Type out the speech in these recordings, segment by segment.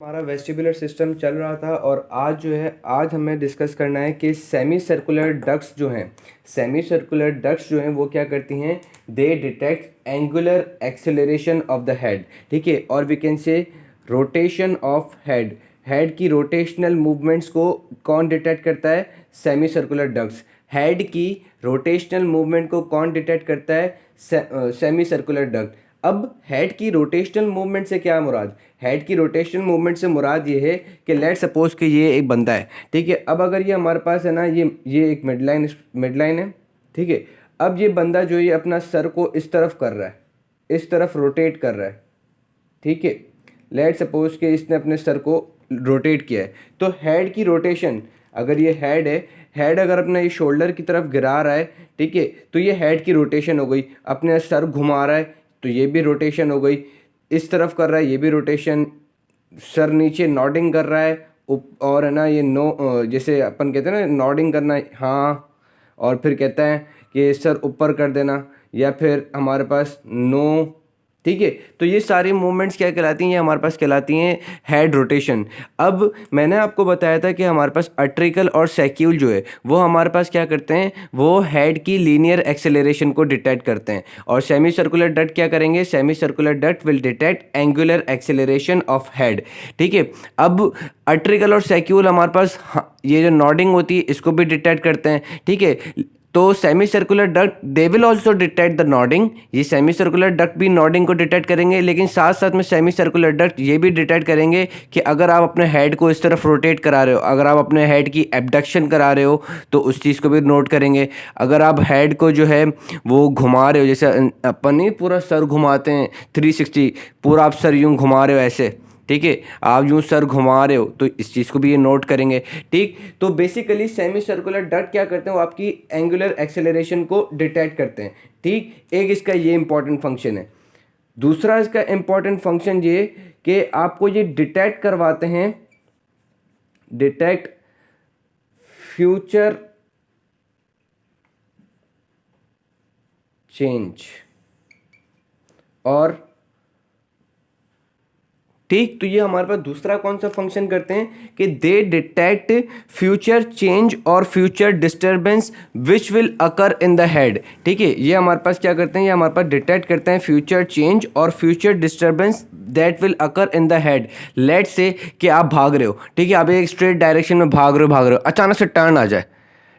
हमारा vestibular system चल रहा था और आज हमें डिस्कस करना है कि सेमी सर्कुलर डक्ट्स जो हैं वो क्या करती हैं। They detect angular acceleration of the head, ठीक है, और we can say rotation of head की रोटेशनल मूवमेंट्स को कौन डिटेक्ट करता है? Semi circular ducts. हेड की रोटेशनल मूवमेंट को कौन डिटेक्ट करता है? Semi circular duct. अब हेड की रोटेशनल मूवमेंट से क्या मुराद? हेड की रोटेशनल मूवमेंट से मुराद ये है कि लेट सपोज कि ये एक बंदा है, ठीक है। अब अगर ये हमारे पास है ना, ये एक मिड लाइन है, ठीक है। अब ये बंदा जो ये अपना सर को इस तरफ कर रहा है, इस तरफ रोटेट कर रहा है, ठीक है। लेट सपोज कि इसने अपने सर को रोटेट किया है, तो हेड की रोटेशन, अगर ये हेड है, हेड अगर अपना ये शोल्डर की तरफ गिरा रहा है, ठीक है, तो ये हेड की रोटेशन हो गई। अपने सर घुमा रहा है तो ये भी रोटेशन हो गई। इस तरफ कर रहा है, ये भी रोटेशन। सर नीचे नॉडिंग कर रहा है, और है ना ये जैसे अपन कहते हैं ना नॉडिंग करना, हाँ, और फिर कहता है कि सर ऊपर कर देना, या फिर हमारे पास नो, ठीक है। तो ये सारी मूवमेंट्स क्या कहलाती हैं? ये हमारे पास कहलाती हैं हेड रोटेशन। अब मैंने आपको बताया था कि हमारे पास अट्रिकल और सैक्यूल जो है वो हमारे पास क्या करते हैं, वो हेड की लीनियर एक्सेलरेशन को डिटेक्ट करते हैं। और सेमी सर्कुलर डक्ट क्या करेंगे? Semi circular duct will detect angular acceleration of head, ठीक है। अब अट्रिकल और सैक्यूल हमारे पास, ये जो नॉडिंग होती है इसको भी डिटेक्ट करते हैं, ठीक है। तो semi circular duct they will also detect the nodding. ये सेमी सर्कुलर डक्ट भी नॉडिंग को डिटेक्ट करेंगे, लेकिन साथ साथ में सेमी सर्कुलर डक्ट ये भी डिटेक्ट करेंगे कि अगर आप अपने हेड को इस तरफ रोटेट करा रहे हो, अगर आप अपने हेड की एबडक्शन करा रहे हो तो उस चीज़ को भी नोट करेंगे। अगर आप हेड को जो है वो घुमा रहे हो, जैसे अपन नहीं पूरा सर घुमाते हैं 360, पूरा आप सर यूँ घुमा रहे हो ऐसे, ठीक है, आप यूँ सर घुमा रहे हो, तो इस चीज़ को भी ये नोट करेंगे, ठीक। तो बेसिकली सेमी सर्कुलर डक्ट क्या करते हैं, वो आपकी एंगुलर एक्सेलरेशन को डिटेक्ट करते हैं, ठीक। एक इसका ये इंपॉर्टेंट फंक्शन है। दूसरा इसका इंपॉर्टेंट फंक्शन ये कि आपको ये डिटेक्ट करवाते हैं, डिटेक्ट फ्यूचर चेंज, और ठीक, तो ये हमारे पास दूसरा कौन सा फंक्शन करते हैं कि दे डिटेक्ट फ्यूचर चेंज और future disturbance which will occur in the head, ठीक है। ये हमारे पास क्या करते हैं, ये हमारे पास डिटेक्ट करते हैं फ्यूचर चेंज और future disturbance that will occur in the head. Let say कि आप भाग रहे हो, ठीक है, आप एक स्ट्रेट डायरेक्शन में भाग रहे हो, अचानक से टर्न आ जाए,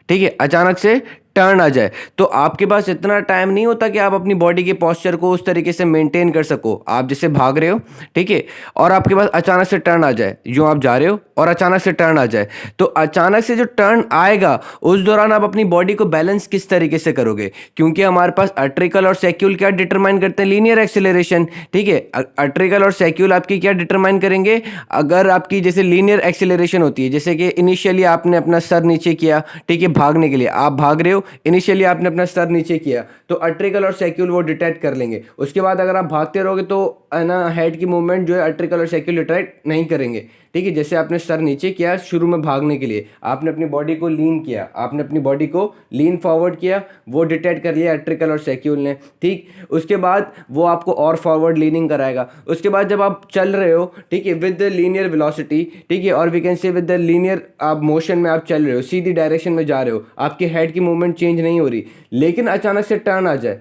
ठीक है, अचानक से टर्न आ जाए, तो आपके पास इतना टाइम नहीं होता कि आप अपनी बॉडी के पोस्चर को उस तरीके से मेंटेन कर सको। आप जैसे भाग रहे हो, ठीक है, और आपके पास अचानक से टर्न आ जाए, यूँ आप जा रहे हो और अचानक से टर्न आ जाए, तो अचानक से जो टर्न आएगा उस दौरान आप अपनी बॉडी को बैलेंस किस तरीके से करोगे? क्योंकि हमारे पास अट्रिकल और सैक्यूल क्या डिटरमाइन करते हैं? लीनियर एक्सेलरेशन, ठीक है। अट्रिकल और सैक्यूल आपकी क्या डिटरमाइन करेंगे? अगर आपकी जैसे लीनियर एक्सेलरेशन होती है, जैसे कि इनिशियली आपने अपना सर नीचे किया, ठीक है, भागने के लिए आप भाग रहे हो, इनिशियली आपने अपना सर नीचे किया, तो अट्रिकल और सैक्यूल वो डिटेक्ट कर लेंगे। उसके बाद अगर आप भागते रहोगे तो है ना, हेड की मूवमेंट जो है अट्रिकल और सैक्यूल डिटेक्ट नहीं करेंगे, ठीक है। जैसे आपने सर नीचे किया शुरू में भागने के लिए, आपने अपनी बॉडी को लीन किया, आपने अपनी बॉडी को लीन फॉरवर्ड किया, वो डिटेक्ट कर लिया अट्रिकल और सैक्यूल ने, ठीक। उसके बाद वो आपको और फॉरवर्ड लीनिंग कराएगा। उसके बाद जब आप चल रहे हो, ठीक है, विद द लीनियर वेलोसिटी, ठीक है, और we can say with the linear आप मोशन में आप चल रहे हो, सीधी डायरेक्शन में जा रहे हो, आपके हेड की मूवमेंट चेंज नहीं हो रही, लेकिन अचानक से टर्न आ जाए,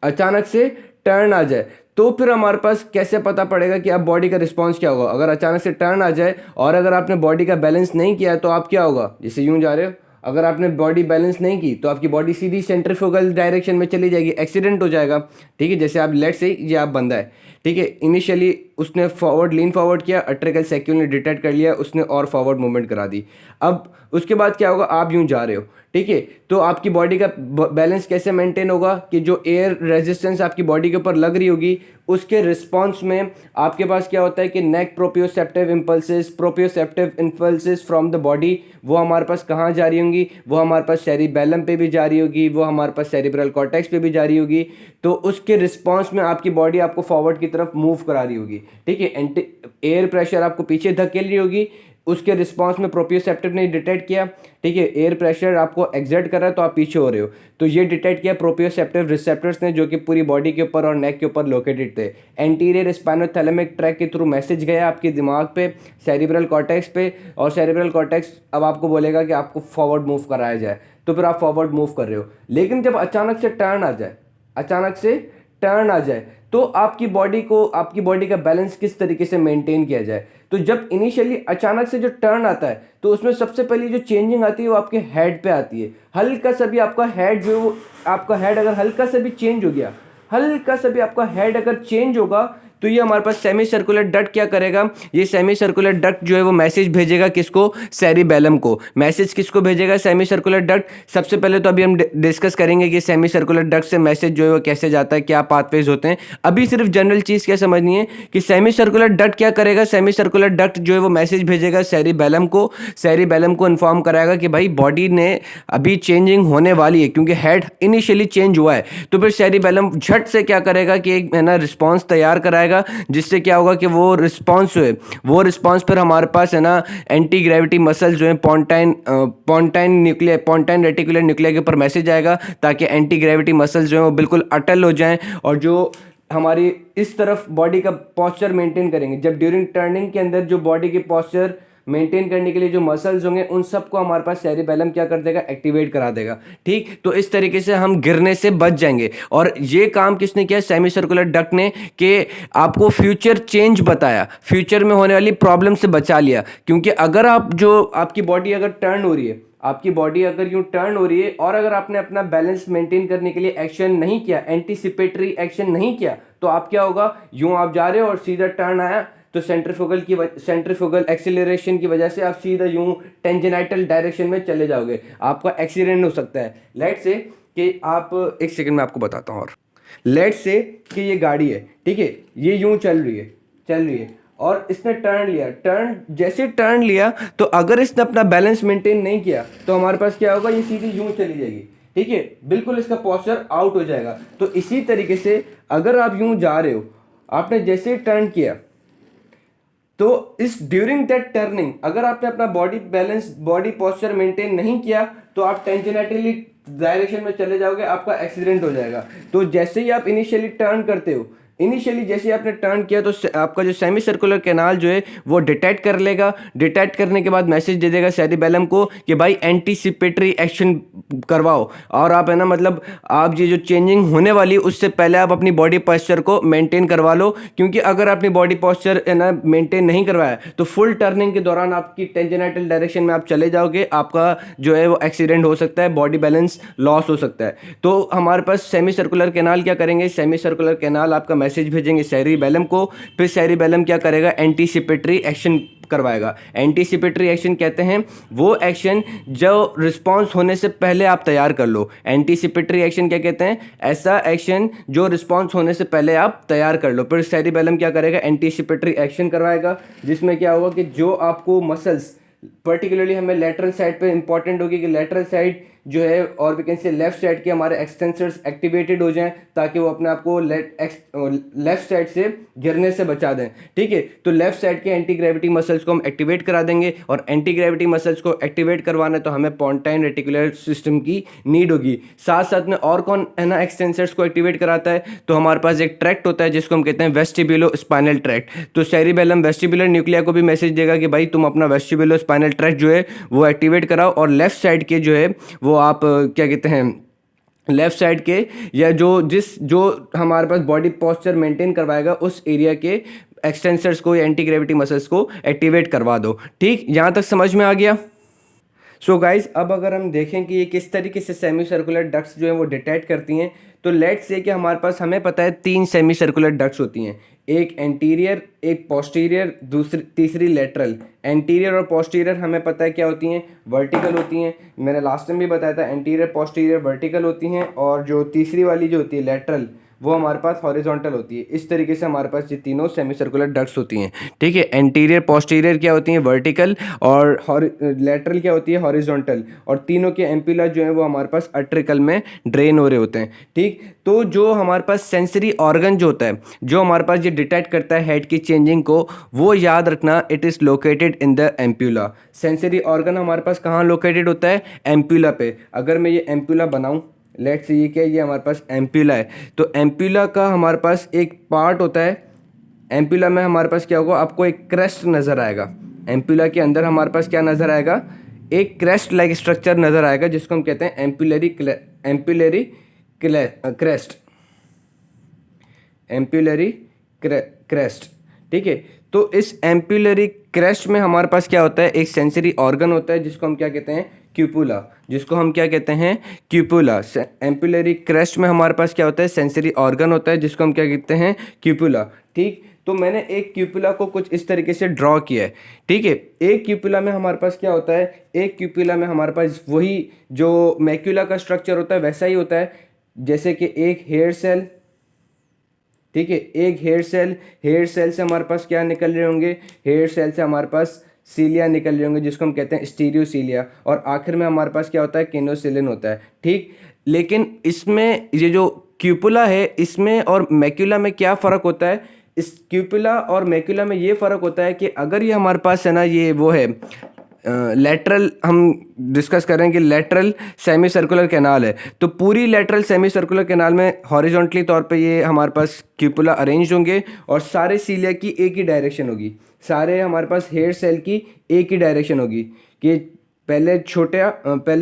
अचानक से टर्न आ जाए, तो फिर हमारे पास कैसे पता पड़ेगा कि आप बॉडी का रिस्पांस क्या होगा? अगर अचानक से टर्न आ जाए और अगर आपने बॉडी का बैलेंस नहीं किया तो आप क्या होगा? जैसे यूं जा रहे हो, अगर आपने बॉडी बैलेंस नहीं की तो आपकी बॉडी सीधी सेंट्रीफ्यूगल डायरेक्शन में चली जाएगी, एक्सीडेंट हो जाएगा, ठीक है। जैसे आप लेट से ये आप बंदा है, ठीक है, इनिशियली उसने फॉरवर्ड लीन फॉरवर्ड किया, अट्रिकल सैक्यूल ने डिटेक्ट कर लिया, उसने और फॉरवर्ड मूवमेंट करा दी। अब उसके बाद क्या होगा? आप यूं जा रहे हो, ठीक है, तो आपकी बॉडी का बैलेंस कैसे मेंटेन होगा कि जो एयर रेजिस्टेंस आपकी बॉडी के ऊपर लग रही होगी उसके रिस्पांस में आपके पास क्या होता है कि neck proprioceptive impulses from the body, वो हमारे पास कहाँ जा रही होंगी? वो हमारे पास सेरिबेलम पे भी जा रही होगी, वो हमारे पास सेरिब्रल कॉर्टेक्स पे भी जा रही होगी। तो उसके रिस्पांस में आपकी बॉडी आपको फॉरवर्ड की तरफ मूव करा रही होगी, ठीक है। एयर प्रेशर आपको पीछे धकेल रही होगी, उसके रिस्पांस में प्रोप्रियोसेप्टिव ने डिटेक्ट किया, ठीक है, एयर प्रेशर आपको एग्जर्ट कर रहा है तो आप पीछे हो रहे हो, तो ये डिटेक्ट किया प्रोप्रियोसेप्टिव रिसेप्टर्स ने, जो कि पूरी बॉडी के ऊपर और नेक के ऊपर लोकेटेड थे। एंटीरियर स्पाइनोथैलेमिक ट्रैक के थ्रू मैसेज गया आपके दिमाग पे, सेरिब्रल कॉर्टेक्स पे, और सेरिब्रल कॉर्टेक्स अब आपको बोलेगा कि आपको फॉरवर्ड मूव कराया जाए, तो फिर आप फॉरवर्ड मूव कर रहे हो। लेकिन जब अचानक से टर्न आ जाए, अचानक से टर्न आ जाए, तो आपकी बॉडी का बैलेंस किस तरीके से मेंटेन किया जाए। तो जब इनिशियली अचानक से जो टर्न आता है, तो उसमें सबसे पहले जो चेंजिंग आती है वो आपके हेड पे आती है। हल्का सा भी आपका हेड जो है वो, आपका हेड अगर हल्का सा भी चेंज हो गया, हल्का सा भी आपका हेड अगर चेंज होगा, तो ये हमारे पास सेमी सर्कुलर डक्ट क्या करेगा, ये सेमी सर्कुलर डक्ट जो है वो मैसेज भेजेगा किसको, सेरिबेलम को। मैसेज किसको भेजेगा, सेमी सर्कुलर डक्ट। सबसे पहले तो अभी हम डिस्कस करेंगे कि सेमी सर्कुलर डक्ट से मैसेज जो है वो कैसे जाता है, क्या पाथवेज होते हैं। अभी सिर्फ जनरल चीज क्या समझनी है कि सेमी सर्कुलर डक्ट क्या करेगा, सेमी सर्कुलर डक्ट जो है वो मैसेज भेजेगा सेरिबेलम को। सेरिबेलम को इन्फॉर्म कराएगा कि भाई बॉडी ने अभी चेंजिंग होने वाली है, क्योंकि हेड इनिशियली चेंज हुआ है। तो फिर सेरिबेलम झट से क्या करेगा कि एक है ना रिस्पॉन्स तैयार कराएगा, जिससे क्या होगा कि वो रिस्पॉन्स पर हमारे पास है ना एंटी ग्रेविटी मसल्स जो है पॉन्टाइन रेटिकुलर न्यूक्लिया के ऊपर मैसेज आएगा, ताकि एंटी ग्रेविटी मसल्स जो है वो बिल्कुल अटल हो जाएं, और जो हमारी इस तरफ बॉडी का पोस्चर मेंटेन करेंगे। जब ड्यूरिंग टर्निंग के अंदर जो बॉडी की पोस्चर मेंटेन करने के लिए जो मसल्स होंगे, उन सबको हमारे पास सेरिबेलम क्या कर देगा, एक्टिवेट करा देगा। ठीक, तो इस तरीके से हम गिरने से बच जाएंगे। और ये काम किसने किया, सेमी सर्कुलर डक्ट ने, कि आपको फ्यूचर चेंज बताया, फ्यूचर में होने वाली प्रॉब्लम से बचा लिया। क्योंकि अगर आपकी बॉडी अगर टर्न हो रही है, आपकी बॉडी अगर यूं टर्न हो रही है, और अगर आपने अपना बैलेंस मेंटेन करने के लिए एक्शन नहीं किया, एंटीसिपेटरी एक्शन नहीं किया, तो आप क्या होगा, यूं आप जा रहे हो और सीधा टर्न आया, तो सेंट्रीफ्यूगल एक्सीलरेशन की वजह से आप सीधा यूं टेंजेनाइटल डायरेक्शन में चले जाओगे, आपका एक्सीडेंट हो सकता है। लेट्स से कि आप, एक सेकंड में आपको बताता हूं। और लेट्स से कि ये गाड़ी है, ठीक है, ये यूं चल रही है, और इसने जैसे टर्न लिया, तो अगर इसने अपना बैलेंस मेंटेन नहीं किया, तो हमारे पास क्या होगा, ये सीधी यूं चली जाएगी, ठीक है, बिल्कुल इसका पोस्चर आउट हो जाएगा। तो इसी तरीके से अगर आप यूं जा रहे हो, आपने जैसे टर्न किया, तो इस ड्यूरिंग दैट टर्निंग अगर आपने अपना बॉडी पोस्चर मेंटेन नहीं किया, तो आप टेंजेनेटली डायरेक्शन में चले जाओगे, आपका एक्सीडेंट हो जाएगा। तो जैसे ही आप इनिशियली टर्न करते हो, जैसे आपने टर्न किया, तो आपका जो सेमी सर्कुलर कैनाल जो है वो डिटेक्ट कर लेगा। डिटेक्ट करने के बाद मैसेज दे देगा सेरिबेलम को कि भाई एंटीसिपेटरी एक्शन करवाओ, और आप है ना, मतलब आप ये जो चेंजिंग होने वाली उससे पहले आप अपनी बॉडी पोस्चर को मेंटेन करवा लो। क्योंकि अगर अपनी बॉडी पोस्चर है ना मेंटेन नहीं करवाया, तो फुल टर्निंग के दौरान आपकी टेंजेनाइटल डायरेक्शन में आप चले जाओगे, आपका जो है वो एक्सीडेंट हो सकता है, बॉडी बैलेंस लॉस हो सकता है। तो हमारे पास सेमी सर्कुलर कैनाल क्या करेंगे, सेमी सर्कुलर कैनाल आपका मैसेज भेजेंगे सेरिबेलम को, फिर सेरिबेलम क्या करेगा, एंटीसिपेटरी एक्शन करवाएगा। एंटीसिपेटरी एक्शन कहते हैं वो एक्शन जो रिस्पांस होने से पहले आप तैयार कर लो। एंटीसिपेटरी एक्शन क्या कहते हैं, ऐसा एक्शन जो रिस्पांस होने से पहले आप तैयार कर लो। फिर सेरिबेलम क्या करेगा, एंटीसिपेटरी एक्शन करवाएगा, जिसमें क्या होगा कि जो आपको मसल्स, पर्टिकुलरली हमें लेटरल साइड पे इंपॉर्टेंट होगी कि लेटरल साइड जो है, और we can say left side के हमारे एक्सटेंसर्स एक्टिवेटेड हो जाएं, ताकि वो अपने आप को लेफ्ट साइड से गिरने से बचा दें। ठीक है, तो लेफ्ट साइड के एंटी ग्रेविटी मसल्स को हम एक्टिवेट करा देंगे, और एंटी ग्रेविटी मसल्स को एक्टिवेट करवाना तो हमें पॉन्टाइन रेटिकुलर सिस्टम की नीड होगी। साथ साथ में और कौन है ना एक्सटेंसर्स को एक्टिवेट कराता है, तो हमारे पास एक ट्रैक्ट होता है जिसको हम कहते हैं वेस्टिब्यूलो स्पाइनल ट्रैक्ट। तो सेरिबेलम वेस्टिबुलर न्यूक्लिया को भी मैसेज देगा कि भाई तुम अपना वेस्टिब्यूलो स्पाइनल ट्रैक्ट जो है वो एक्टिवेट कराओ, और लेफ्ट साइड के जो है वो आप क्या कहते हैं, लेफ्ट साइड के, या जो हमारे पास बॉडी पोस्चर मेंटेन करवाएगा उस एरिया के एक्सटेंसर्स को या एंटी ग्रेविटी मसल्स को एक्टिवेट करवा दो। ठीक, यहां तक समझ में आ गया। सो गाइज, अब अगर हम देखें कि ये किस तरीके से सेमी सर्कुलर डक्ट्स जो है वो डिटेक्ट करती हैं, तो लेट्स से कि हमारे पास, हमें पता है 3 सेमी सर्कुलर डक्ट्स होती हैं, एक एंटीरियर, एक पोस्टीरियर, तीसरी लेटरल। एंटीरियर और पोस्टीरियर हमें पता है क्या होती हैं, वर्टिकल होती हैं। मैंने लास्ट टाइम भी बताया था एंटीरियर पोस्टीरियर वर्टिकल होती हैं, और जो तीसरी वाली जो होती है लेटरल, वो हमारे पास हॉरिजॉन्टल होती है। इस तरीके से हमारे पास ये तीनों सेमी सर्कुलर डक्ट्स होती हैं, ठीक है। एंटीरियर पोस्टीरियर क्या होती हैं, वर्टिकल, और लेटरल क्या होती है, हॉरिजॉन्टल, और तीनों के एम्पुला जो है वो हमारे पास अट्रिकल में ड्रेन हो रहे होते हैं, ठीक। तो जो हमारे पास सेंसरी ऑर्गन जो होता है, जो हमारे पास ये डिटेक्ट करता है हेड की चेंजिंग को, वो याद रखना, it is located in the ampulla. Sensory organ हमारे पास कहाँ लोकेटेड होता है, एम्पुला पे। अगर मैं ये एम्पुला बनाऊं, लेट्स से ये क्या है, ये हमारे पास एम्पुला है, तो एम्पुला का हमारे पास एक पार्ट होता है। एम्पुला में हमारे पास क्या होगा, आपको एक क्रेस्ट नज़र आएगा। एम्पुला के अंदर हमारे पास क्या नज़र आएगा, एक क्रेस्ट लाइक स्ट्रक्चर नज़र आएगा, जिसको हम कहते हैं एम्पुलरी क्रेस्ट, एम्पुलरी क्रेस्ट, ठीक है। तो इस एम्पुलरी क्रेस्ट में हमारे पास क्या होता है, एक सेंसरी ऑर्गन होता है, जिसको हम क्या कहते हैं, क्यूपुला, जिसको हम क्या कहते हैं, क्यूपुला। एम्पुलरी क्रेस्ट में हमारे पास क्या होता है, सेंसरी ऑर्गन होता है, जिसको हम क्या कहते हैं, क्यूपुला, ठीक। तो मैंने एक क्यूपुला को कुछ इस तरीके से ड्रॉ किया है, ठीक है। एक क्यूपुला में हमारे पास क्या होता है, एक क्यूपुला में हमारे पास वही जो मैक्यूला का स्ट्रक्चर होता है वैसा ही होता है, जैसे कि एक हेयर सेल, ठीक है, एक हेयर सेल से हमारे पास क्या निकल रहे होंगे, हेयर सेल से हमारे पास सीलिया निकल रहे होंगे, जिसको हम कहते हैं स्टीरियोसीलिया, और आखिर में हमारे पास क्या होता है, किनोसिलिन होता है, ठीक। लेकिन इसमें ये जो क्यूपुला है, इसमें और मैक्यूला में क्या फ़र्क होता है, इस क्यूपुला और मैक्यूला में ये फ़र्क होता है कि अगर ये हमारे पास है ना, ये वो है लेटरल, हम डिस्कस कर रहे हैं कि लेटरल सेमी सर्कुलर कैनाल है, तो पूरी लेटरल सेमी सर्कुलर कैनाल में हॉरिजॉन्टली तौर पे ये हमारे पास क्यूपुला अरेंज होंगे, और सारे सीलिया की एक ही डायरेक्शन होगी, सारे हमारे पास हेयर सेल की एक ही डायरेक्शन होगी, कि पहले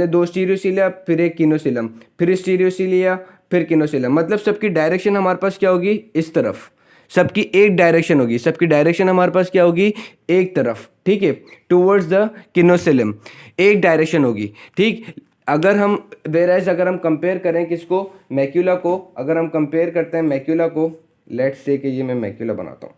दो स्टीरियोसीलिया, फिर एक किनोसिलम, फिर स्टीरियोसीलिया, फिर किनोसिलम, मतलब सबकी डायरेक्शन हमारे पास क्या होगी, इस तरफ, सबकी एक डायरेक्शन होगी, सबकी डायरेक्शन हमारे पास क्या होगी, एक तरफ, ठीक है, टूवर्ड्स द किनोसिलम, एक डायरेक्शन होगी, ठीक। अगर हम अगर हम कंपेयर करें किसको, मैक्यूला को, अगर हम कंपेयर करते हैं मैक्यूला को, लेट्स से कि ये मैं मैक्यूला बनाता हूँ,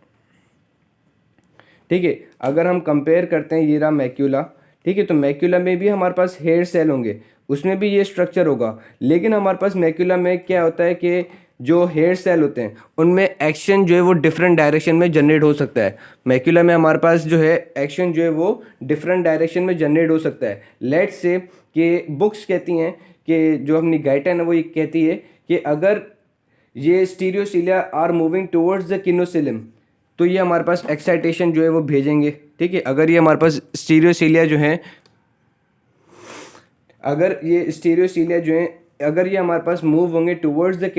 ठीक है। अगर हम कंपेयर करते हैं, ये रहा मैक्यूला, ठीक है, तो मैक्यूला में भी हमारे पास हेयर सेल होंगे, उसमें भी ये स्ट्रक्चर होगा, लेकिन हमारे पास मैक्यूला में क्या होता है कि जो हेयर सेल होते हैं उनमें एक्शन जो है वो डिफरेंट डायरेक्शन में जनरेट हो सकता है। मैक्यूला में हमारे पास जो है एक्शन जो है वो डिफरेंट डायरेक्शन में जनरेट हो सकता है। लेट्स से कि बुक्स कहती हैं कि जो अपनी गाइडलाइन है वो ये कहती है कि अगर ये स्टीरियोसीलिया आर मूविंग टुवर्ड्स द किनोसिलम, तो ये हमारे पास एक्साइटेशन जो है वो भेजेंगे, ठीक है। अगर ये हमारे पास स्टीरियोसीलिया जो है, अगर ये स्टीरियोसीलिया जो है, अगर ये हमारे पास मूव होंगे टुवर्ड्स द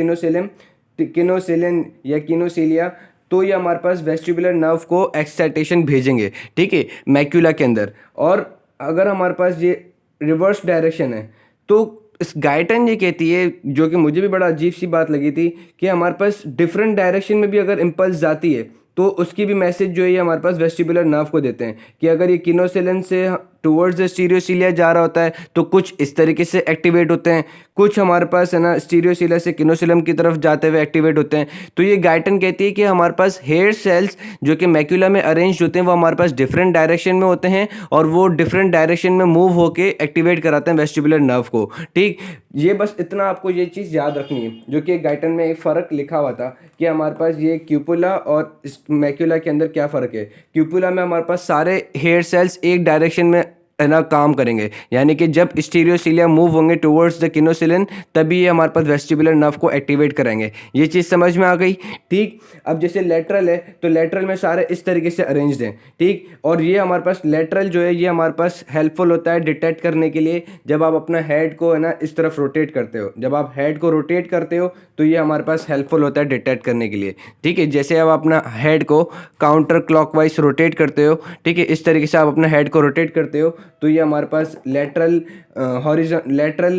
किनोसिलिन या किनोसिलिया, तो ये हमारे पास वेस्टिबुलर नर्व को एक्साइटेशन भेजेंगे, ठीक है, मैक्यूला के अंदर। और अगर हमारे पास ये रिवर्स डायरेक्शन है, तो इस गाइडलाइन ये कहती है, जो कि मुझे भी बड़ा अजीब सी बात लगी थी, कि हमारे पास डिफरेंट डायरेक्शन में भी अगर इम्पल्स जाती है, तो उसकी भी मैसेज जो है ये हमारे पास वेस्टिबुलर नर्व को देते हैं, कि अगर ये किनोसिलिन से टुवर्ड्स द स्टीरियोसीलिया जा रहा होता है तो कुछ इस तरीके से एक्टिवेट होते हैं, कुछ हमारे पास है ना स्टीरियोसीलिया से किनोसिलम की तरफ जाते हुए एक्टिवेट होते हैं। तो ये गाइडलाइन कहती है कि हमारे पास हेयर सेल्स जो कि मैक्यूला में अरेंज होते हैं वो हमारे पास डिफरेंट डायरेक्शन में होते हैं, और वो डिफरेंट डायरेक्शन में मूव होके एक्टिवेट कराते हैं वेस्टिबुलर नर्व को, ठीक। ये बस इतना आपको ये चीज़ याद रखनी है, जो कि गाइडलाइन में एक फ़र्क लिखा हुआ था कि हमारे पास ये क्यूपुला और इस मैक्यूला के अंदर क्या फ़र्क है। क्यूपुला में हमारे पास सारे हेयर सेल्स एक डायरेक्शन में है ना काम करेंगे, यानी कि जब स्टीरियोसीलिया मूव होंगे टुवर्ड्स द किनोसिलिन, तभी ये हमारे पास वेस्टिबुलर नर्व को एक्टिवेट कराएंगे। ये चीज़ समझ में आ गई, ठीक। अब जैसे लेटरल है, तो लेटरल में सारे इस तरीके से अरेंज्ड हैं, ठीक। और ये हमारे पास लेटरल जो है ये हमारे पास हेल्पफुल होता है डिटेक्ट करने के लिए, जब आप अपना हेड को है ना इस तरफ रोटेट करते हो, जब आप हेड को रोटेट करते हो तो ये हमारे पास हेल्पफुल होता है डिटेक्ट करने के लिए, ठीक है। जैसे आप अपना हेड को काउंटर क्लॉकवाइज रोटेट करते हो, ठीक है, इस तरीके से आप अपना हेड को रोटेट करते हो, तो ये हमारे पास लेटरल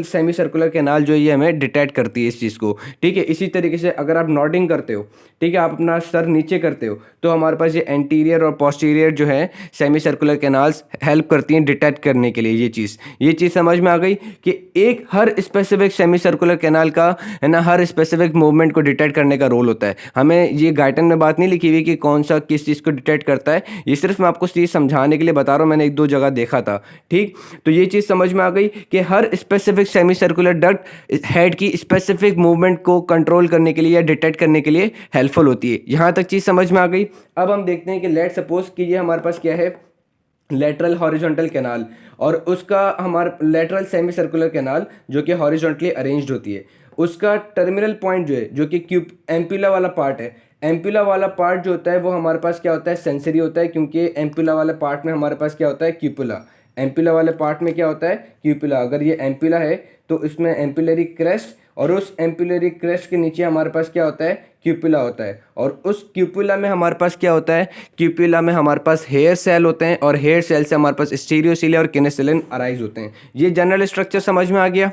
सेमी सर्कुलर कैनाल जो है ये हमें डिटेक्ट करती है इस चीज़ को, ठीक है। इसी तरीके से अगर आप नॉडिंग करते हो, ठीक है, आप अपना सर नीचे करते हो, तो हमारे पास ये एंटीरियर और पोस्टीरियर जो है सेमी सर्कुलर कैनाल्स हेल्प करती हैं डिटेक्ट करने के लिए। ये चीज़ समझ में आ गई कि एक हर स्पेसिफिक सेमी सर्कुलर कैनाल का है ना हर स्पेसिफिक मूवमेंट को डिटेक्ट करने का रोल होता है। हमें ये गाइडलाइन में बात नहीं लिखी हुई कि कौन सा किस चीज़ को डिटेक्ट करता है, ये सिर्फ मैं आपको चीज़ समझाने के लिए बता रहा हूँ, मैंने एक दो जगह देखा था, जाएगा। ठीक, तो ये चीज़ समझ में आ गई कि हर specific semi circular duct head की स्पेसिफिक मूवमेंट को कंट्रोल करने के लिए या डिटेक्ट करने के लिए हेल्पफुल होती है। यहाँ तक चीज़ समझ में आ गई। अब हम देखते हैं कि लेट सपोज कि ये हमारे पास क्या है, लेटरल हॉरिजॉन्टल कैनाल, और उसका हमारा लेटरल सेमी सर्कुलर कैनाल जो कि हॉरिजॉन्टली अरेंज्ड होती है, उसका टर्मिनल पॉइंट जो है जो कि क्यूब एम्पुला वाला पार्ट है, एम्पुला वाला पार्ट जो होता है वो हमारे पास क्या होता है, सेंसरी होता है, क्योंकि एम्पुला वाले पार्ट में हमारे पास क्या होता है, क्यूपुला। एम्पुला वाले पार्ट में क्या होता है, क्यूपुला। अगर ये एम्पुला है तो इसमें एम्पुलरी क्रेस्ट, और उस एम्पुलरी क्रेस्ट के नीचे हमारे पास क्या होता है, क्यूपुला होता है। और उस क्यूपुला में हमारे पास क्या होता है, क्यूपुला में हमारे पास हेयर सेल होते हैं, और हेयर सेल से हमारे पास स्टीरियोसिलिया और किनेसिलिन अराइज होते हैं। ये जनरल स्ट्रक्चर समझ में आ गया।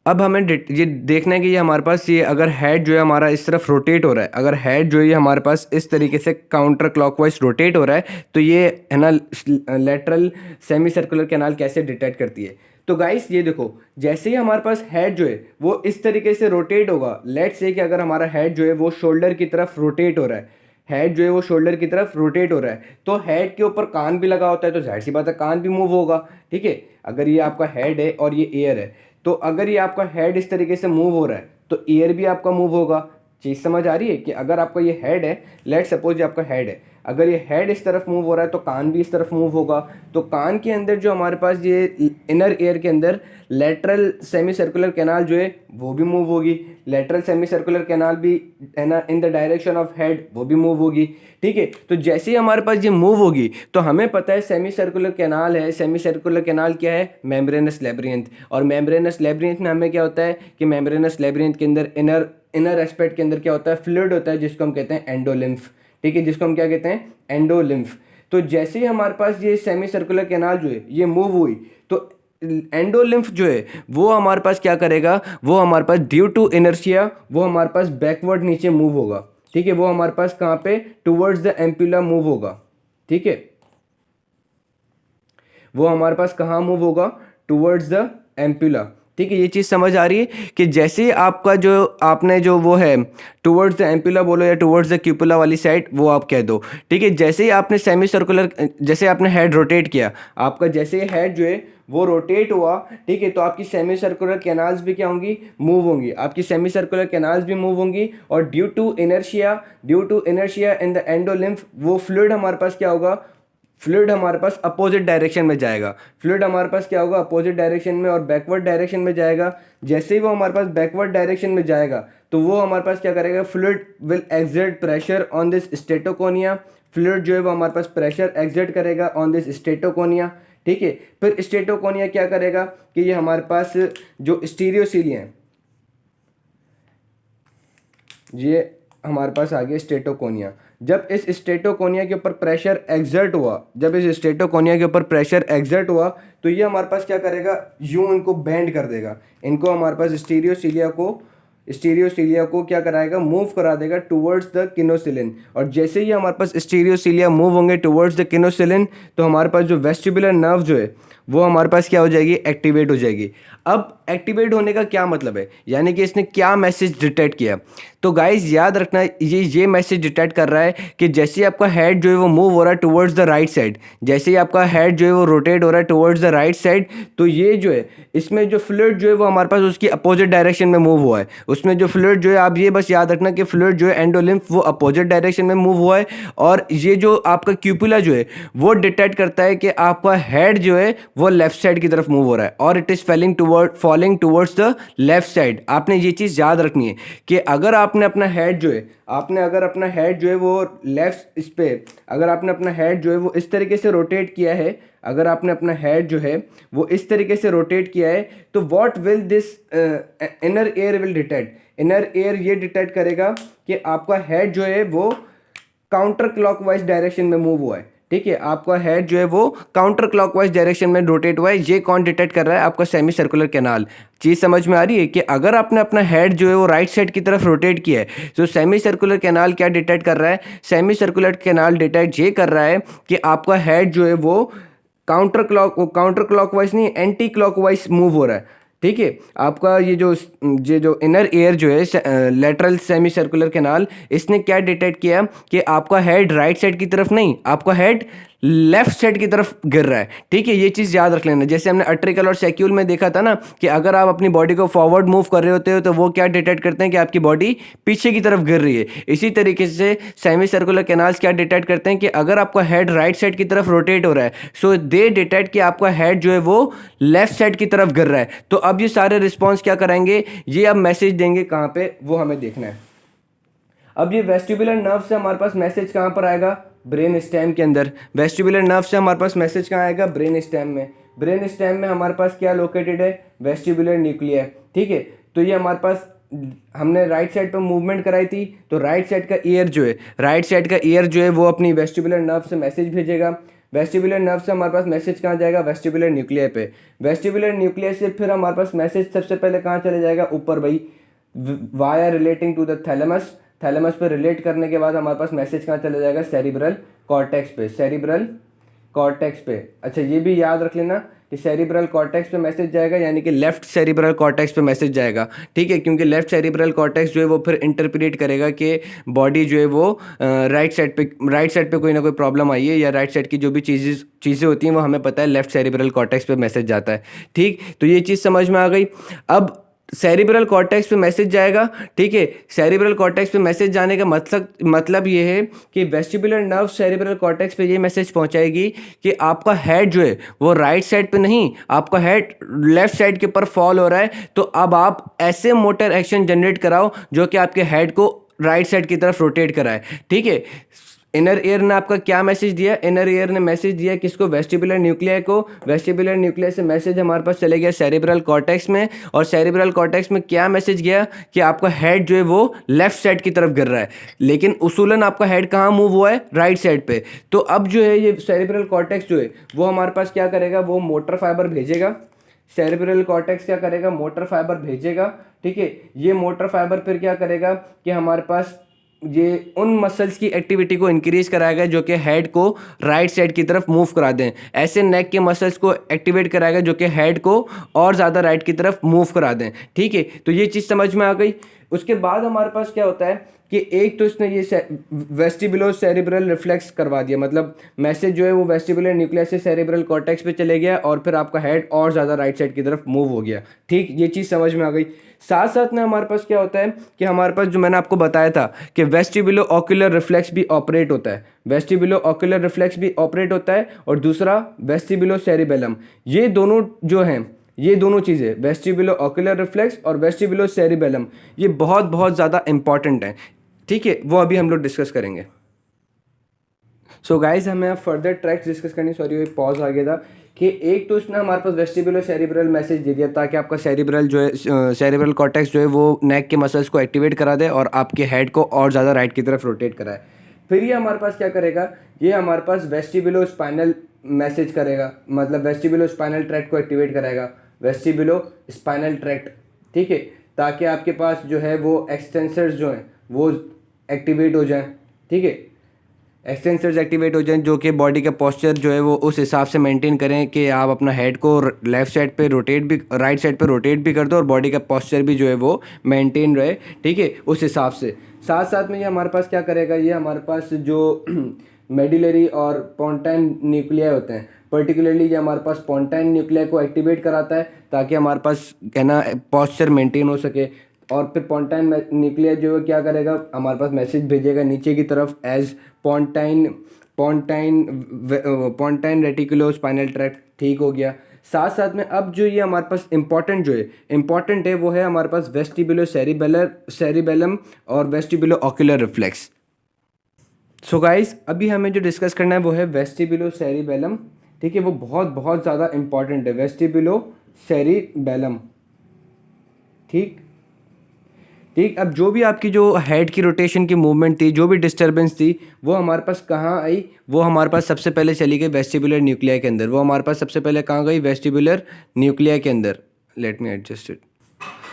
अब हमें ये देखना है कि ये हमारे पास ये अगर हेड जो है हमारा इस तरफ रोटेट हो रहा है, अगर हेड जो है हमारे पास इस तरीके से काउंटर क्लॉकवाइज रोटेट हो रहा है, तो ये है ना लेटरल सेमी सर्कुलर कैनाल कैसे डिटेक्ट करती है। तो गाइस ये देखो, जैसे ही हमारे पास हेड जो है वो इस तरीके से रोटेट होगा, लेट्स से कि अगर हमारा हेड जो है वो शोल्डर की तरफ रोटेट हो रहा है, हेड जो है वो शोल्डर की तरफ रोटेट हो रहा है, तो हेड के ऊपर कान भी लगा होता है, तो जाहिर सी बात है कान भी मूव होगा। ठीक है, अगर ये आपका हेड है और ये ईयर है, तो अगर ये आपका हेड इस तरीके से मूव हो रहा है तो ईयर भी आपका मूव होगा। चीज़ समझ आ रही है कि अगर आपका ये हेड है, लेट सपोज ये आपका हेड है, अगर ये हेड इस तरफ मूव हो रहा है तो कान भी इस तरफ मूव होगा। तो कान के अंदर जो हमारे पास ये इनर ईयर के अंदर लेटरल सेमी सर्कुलर कैनाल जो है वो भी मूव होगी, लेटरल सेमी सर्कुलर कैनाल भी है ना in the direction of head वो भी मूव होगी। ठीक है, तो जैसे ही हमारे पास ये मूव होगी तो हमें पता है सेमी सर्कुलर कैनाल है, सेमी सर्कुलर कैनाल क्या है, मेम्ब्रेनस लेब्रिंथ। और मेम्ब्रेनस लेब्रिंथ में हमें क्या होता है कि मेम्ब्रेनस लेब्रिंथ के अंदर इनर एस्पेक्ट के अंदर क्या होता है, फ्लूइड होता है, जिसको हम कहते हैं एंडोलिम्फ। ठीक है, जिसको हम क्या कहते हैं, एंडोलिम्फ। तो जैसे ही हमारे पास ये सेमी सर्कुलर कैनाल जो है ये मूव हुई, तो एंडोलिम्फ जो है वो हमारे पास क्या करेगा, वो हमारे पास ड्यू टू इनर्शिया वो हमारे पास बैकवर्ड नीचे मूव होगा। ठीक है, वो हमारे पास कहाँ पे, टुवर्ड्स द एम्पुला मूव होगा। ठीक है, वो हमारे पास कहाँ मूव होगा, टुवर्ड्स द एम्पुला। ठीक है, ये चीज़ समझ आ रही है कि जैसे ही आपका जो आपने जो वो है टुवर्ड्स द एम्पुला बोलो या टुवर्ड्स द क्यूपुला वाली साइड वो आप कह दो। ठीक है, जैसे ही आपने सेमी सर्कुलर, जैसे आपने हेड रोटेट किया, आपका जैसे ही हेड जो है वो रोटेट हुआ, ठीक है, तो आपकी सेमी सर्कुलर कैनाल्स भी क्या होंगी, मूव होंगी, आपकी सेमी सर्कुलर कैनाल्स भी मूव होंगी। और due to inertia in the endolymph वो फ्लूइड हमारे पास क्या होगा, फ्लूइड हमारे पास अपोजिट डायरेक्शन में जाएगा। फ्लूइड हमारे पास क्या होगा, अपोजिट डायरेक्शन में और बैकवर्ड डायरेक्शन में जाएगा। जैसे ही वो हमारे पास बैकवर्ड डायरेक्शन में जाएगा तो वो हमारे पास क्या करेगा, fluid will exert pressure on this statoconia. Fluid जो है वो हमारे पास प्रेशर एक्सर्ट करेगा ऑन दिस स्टेटोकोनिया। ठीक है, फिर स्टेटोकोनिया क्या करेगा कि ये हमारे पास जो स्टीरियोसीलिया है, ये हमारे पास आ गया स्टेटोकोनिया। जब इस स्टेटोकोनिया के ऊपर प्रेशर एक्सर्ट हुआ, जब इस स्टेटोकोनिया के ऊपर प्रेशर एक्सर्ट हुआ तो ये हमारे पास क्या करेगा, यूं इनको बेंड कर देगा, इनको हमारे पास स्टीरियोसीलिया को क्या कराएगा, मूव करा देगा टुवर्ड्स द किनोसिलिन। और जैसे ही हमारे पास स्टीरियोसीलिया मूव होंगे टुवर्ड्स द किनोसिलिन, तो हमारे पास जो वेस्टिबुलर नर्व जो है वो हमारे पास क्या हो जाएगी, एक्टिवेट हो जाएगी। अब एक्टिवेट होने का क्या मतलब है, यानी कि इसने क्या मैसेज डिटेक्ट किया। तो गाइज याद रखना, ये मैसेज डिटेक्ट कर रहा है कि जैसे ही आपका हेड जो है वो मूव हो रहा है टुवर्ड्स द राइट साइड, जैसे ही आपका हेड जो है वो रोटेट हो रहा है टुवर्ड्स द राइट साइड, तो ये जो है इसमें जो फ्लूइड जो है वो हमारे पास उसकी अपोजिट डायरेक्शन में मूव हुआ है। उसमें जो फ्लूइड जो है, आप ये बस याद रखना कि फ्लूइड जो है एंडोलिम्फ वो अपोजिट डायरेक्शन में मूव हुआ है। और ये जो आपका क्यूपुला जो है वो डिटेक्ट करता है कि आपका हेड जो है वो लेफ्ट साइड की तरफ मूव हो रहा है, और it is falling towards the left side. आपने ये चीज़ याद रखनी है कि अगर आपने अपना हेड जो है, अगर अपना हेड जो है वो लेफ्ट इस पे, अगर आपने अपना हेड जो है वो इस तरीके से रोटेट किया है, अगर आपने अपना हेड जो है वो इस तरीके से रोटेट किया है, तो what will this inner air will detect, inner air ये डिटेक्ट करेगा कि आपका हेड जो है वो काउंटर क्लॉकवाइज डायरेक्शन में मूव हुआ है। ठीक है, आपका हेड जो है वो काउंटर क्लॉकवाइज डायरेक्शन में रोटेट हुआ है। ये कौन डिटेक्ट कर रहा है, आपका सेमी सर्कुलर कैनाल। चीज़ समझ में आ रही है कि अगर आपने अपना हेड जो है वो राइट साइड की तरफ रोटेट किया है, तो सेमी सर्कुलर कैनाल क्या डिटेक्ट कर रहा है, सेमी सर्कुलर कैनाल डिटेक्ट ये कर रहा है कि आपका हेड जो है वो काउंटर क्लॉकवाइज नहीं, एंटी क्लॉकवाइज मूव हो रहा है। ठीक है, आपका ये जो इनर एयर जो है लेटरल सेमी सर्कुलर कैनाल, इसने क्या डिटेक्ट किया कि आपका हेड राइट साइड की तरफ नहीं, आपका हेड लेफ्ट साइड की तरफ गिर रहा है। ठीक है, ये चीज़ याद रख लेना। जैसे हमने अट्रिकल और सैक्यूल में देखा था ना कि अगर आप अपनी बॉडी को फॉरवर्ड मूव कर रहे होते हो तो वो क्या डिटेक्ट करते हैं कि आपकी बॉडी पीछे की तरफ गिर रही है। इसी तरीके से सेमी सर्कुलर कैनाल्स क्या डिटेक्ट करते हैं कि अगर आपका हेड राइट साइड की तरफ रोटेट हो रहा है, सो दे डिटेक्ट कि आपका हेड जो है वो लेफ्ट साइड की तरफ गिर रहा है। तो अब ये सारे रिस्पॉन्स क्या कराएंगे, ये अब मैसेज देंगे कहाँ पे, वो हमें देखना है। अब ये वेस्टिबुलर नर्व से हमारे पास मैसेज कहाँ पर आएगा, ब्रेन स्टेम के अंदर। वेस्टिबुलर नर्व से हमारे पास मैसेज कहाँ आएगा, ब्रेन स्टेम में। ब्रेन स्टेम में हमारे पास क्या लोकेटेड है, वेस्टिबुलर न्यूक्लिया। ठीक है, तो ये हमारे पास, हमने राइट साइड पर मूवमेंट कराई थी, तो राइट साइड का ईयर जो है, राइट साइड का ईयर जो है वो अपनी वेस्टिबुलर नर्व से मैसेज भेजेगा। वेस्टिबुलर नर्व से हमारे पास मैसेज कहाँ जाएगा, वेस्टिबुलर न्यूक्लिया पे। वेस्टिबुलर न्यूक्लिया से फिर हमारे पास मैसेज सबसे पहले कहाँ चले जाएगा, ऊपर भाई, via relating to the thalamus. Thalamus पे रिलेट करने के बाद हमारे पास मैसेज कहाँ चला जाएगा, सेरिब्रल कॉर्टेक्स पे। सेरिब्रल कॉर्टेक्स पे, अच्छा ये भी याद रख लेना कि सेरिब्रल कॉर्टेक्स पे मैसेज जाएगा, यानी कि लेफ्ट सेरिब्रल कॉर्टेक्स पे मैसेज जाएगा। ठीक है, क्योंकि लेफ्ट सेरिब्रल कॉर्टेक्स जो है वो फिर इंटरप्रेट करेगा कि बॉडी जो है वो राइट साइड पे कोई ना कोई प्रॉब्लम आई है, या राइट साइड की जो भी चीज़ें होती हैं वो हमें पता है लेफ्ट सेरिब्रल कॉर्टेक्स पे मैसेज जाता है। ठीक, तो ये चीज़ समझ में आ गई। अब सेरिब्रल कॉर्टेक्स पे मैसेज जाएगा। ठीक है, सेरिब्रल कॉर्टेक्स पे मैसेज जाने का मतलब ये है कि वेस्टिबुलर नर्व सेरिब्रल कॉर्टेक्स पे ये मैसेज पहुंचाएगी कि आपका हेड जो है वो राइट साइड पे नहीं, आपका हेड लेफ्ट साइड के ऊपर फॉल हो रहा है। तो अब आप ऐसे मोटर एक्शन जनरेट कराओ जो कि आपके हेड को राइट साइड की तरफ रोटेट कराए। ठीक है, इनर ईयर ने आपका क्या मैसेज दिया, इनर ईयर ने मैसेज दिया किसको, वेस्टिबुलर न्यूक्लिया को। वेस्टिबुलर न्यूक्लिया से मैसेज हमारे पास चले गया सेरिब्रल कॉर्टेक्स में, और सेरिब्रल कॉर्टेक्स में क्या मैसेज गया कि आपका हेड जो है वो लेफ्ट साइड की तरफ गिर रहा है, लेकिन उसूलन आपका हेड कहाँ मूव हुआ है, राइट साइड पे। तो अब जो है ये सेरिब्रल कॉर्टेक्स जो है वो हमारे पास क्या करेगा, वो मोटर फाइबर भेजेगा। सेरिब्रल कॉर्टेक्स क्या करेगा, मोटर फाइबर भेजेगा। ठीक है, ये मोटर फाइबर फिर क्या करेगा कि हमारे पास ये उन मसल्स की एक्टिविटी को इंक्रीज कराएगा जो कि हेड को राइट साइड की तरफ मूव करा दें। ऐसे नेक के मसल्स को एक्टिवेट कराएगा जो कि हेड को और ज़्यादा राइट की तरफ मूव करा दें। ठीक है, तो ये चीज़ समझ में आ गई। उसके बाद हमारे पास क्या होता है कि एक तो इसने ये वेस्टिबुलो सेरिब्रल रिफ्लेक्स करवा दिया, मतलब मैसेज जो है वो वेस्टिबुलर न्यूक्लियस से सेरिब्रल कॉर्टेक्स पे चले गया और फिर आपका हेड और ज़्यादा राइट साइड की तरफ मूव हो गया। ठीक, ये चीज़ समझ में आ गई। साथ साथ में हमारे पास क्या होता है कि हमारे पास जो मैंने आपको बताया था कि वेस्टिबुलो ऑक्यूलर रिफ्लेक्स भी ऑपरेट होता है। वेस्टिबुलो ऑक्यूलर रिफ्लेक्स भी ऑपरेट होता है, और दूसरा वेस्टिबुलो सेरिबेलम। ये दोनों जो हैं, ये दोनों चीज़ें, वेस्टिबुलो ऑक्यूलर रिफ्लेक्स और वेस्टिबुलो सेरिबेलम, ये बहुत बहुत ज़्यादा इंपॉर्टेंट हैं। ठीक है, वो अभी हम लोग डिस्कस करेंगे। सो गाइज, हमें अब फर्दर ट्रैक्स डिस्कस करनी, सॉरी वो पॉज आ गया था, कि एक तो इसने हमारे पास वेस्टिबुलर सेरिब्रल मैसेज दे दिया ताकि आपका सेरिब्रल जो है, सेरिब्रल कॉर्टेक्स जो है वो नेक के मसल्स को एक्टिवेट करा दे और आपके हेड को और ज़्यादा राइट की तरफ रोटेट कराए। फिर ये हमारे पास क्या करेगा, ये हमारे पास वेस्टिबुलो स्पाइनल मैसेज करेगा, मतलब वेस्टिबुलो स्पाइनल ट्रैक्ट को एक्टिवेट कराएगा, वेस्टिबुलो स्पाइनल ट्रैक्ट। ठीक है, ताकि आपके पास जो है वो एक्सटेंसर्स जो हैं वो एक्टिवेट हो जाएं। ठीक है, एक्सटेंसर्स एक्टिवेट हो जाएं जो कि बॉडी का पोस्चर जो है वो उस हिसाब से मेंटेन करें कि आप अपना हेड को लेफ्ट साइड पे रोटेट भी, राइट साइड पे रोटेट भी कर दो और बॉडी का पोस्चर भी जो है वो मेंटेन रहे। ठीक है, उस हिसाब से। साथ साथ में ये हमारे पास क्या करेगा, ये हमारे पास जो मेडिलरी और पोंटाइन न्यूक्लिया होते हैं, पर्टिकुलरली ये हमारे पास पोंटाइन न्यूक्लिया को एक्टिवेट कराता है ताकि हमारे पास कहना पोस्चर मेंटेन हो सके। और फिर पोंटाइन न्यूक्लिया जो है क्या करेगा, हमारे पास मैसेज भेजेगा नीचे की तरफ एज पोंटाइन पोंटाइन रेटिकुलो स्पाइनल ट्रैक्ट। ठीक हो गया। साथ साथ में अब जो ये हमारे पास इम्पॉर्टेंट है वो है हमारे पास वेस्टिबुलो सेरिबेलम और वेस्टिबुलो ऑक्यूलर रिफ्लेक्स। सो गाइस, अभी हमें जो डिस्कस करना है वो है वेस्टिबुलो सेरिबेलम। ठीक है, वो बहुत बहुत ज़्यादा इंपॉर्टेंट है, वेस्टिबुलो सेरिबेलम। ठीक ठीक, अब जो भी आपकी जो हेड की रोटेशन की मूवमेंट थी, जो भी डिस्टर्बेंस थी, वो हमारे पास कहाँ आई, वो हमारे पास सबसे पहले चली गई वेस्टिबुलर न्यूक्लिया के अंदर। वो हमारे पास सबसे पहले कहाँ गई, वेस्टिबुलर न्यूक्लिया के अंदर। Let me adjust it.